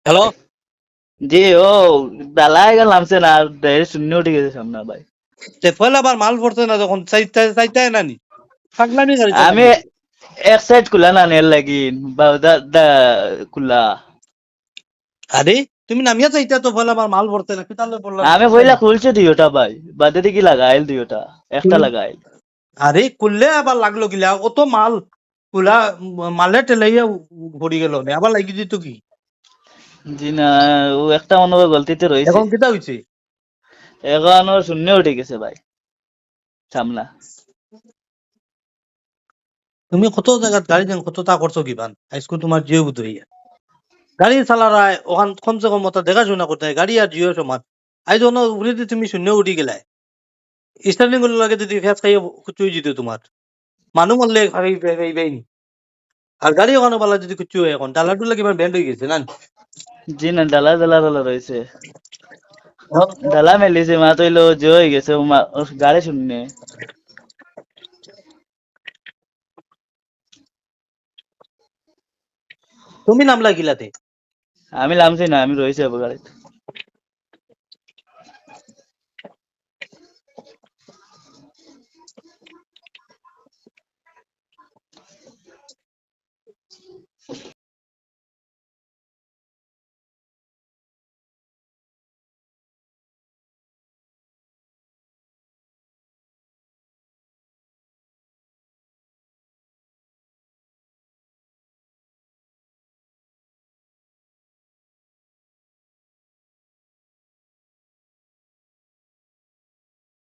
Hello. জি ও বেলায় গেলামছে না direct শূন্য উঠে গেছে সামনে ভাই। পয়লা আবার মাল পড়ছে না যখন চাইতে নানি পাগলামি গাড়ি আমি চালানি। এক সাইড খুলা না নেল লাগিন বা খুলা আরে তুমি নামিয়া চাইতা তো পয়লা আবার মাল পড়ছে না কিতালে পড়লাম আমি কইলা খুলছে দিওটা ভাই বাদে দেখি লাগাইল দিওটা একটা লাগাইল। আরে কুললে আবার লাগলো কিলা অত মাল কুলা মালে টেলাইয়া পড়ি গেল নে আবার লাগি দিত কি জি না ও একটা মনে হয় গলতিতে রয়েছে। এখন কিতা হইছে? এখন ওর শূন্য উঠে গেছে ভাই সামনা। তুমি কত জায়গাত গাড়ি দেন কত তা করছো কি বান আজকে তোমার জিও বুধ হইয়া গাড়ি চালারায় ওখান কমসে কম মতো দেখাশোনা করতে হয় গাড়ি আর জিও সমান আজ অন্য উড়ে দিয়ে তুমি শূন্য উঠি গেলাই স্টার্টিং গুলো লাগে যদি ফ্যাস খাইয়ে চুই যেত তোমার মানুষ মরলে পাইনি আর গাড়ি ওখানে পালা যদি কুচু হয় এখন ডালা টুলা কিবার ব্যান্ড হয়ে গেছে না জি না ডালা ডালা ডালা রয়েছে ডালা মেলিছে মা তৈলো যে হয়ে গেছে ওর গাড়ি শূন্য। তুমি নামলা গিলাতে আমি নামছি না আমি রয়েছে গাড়িতে।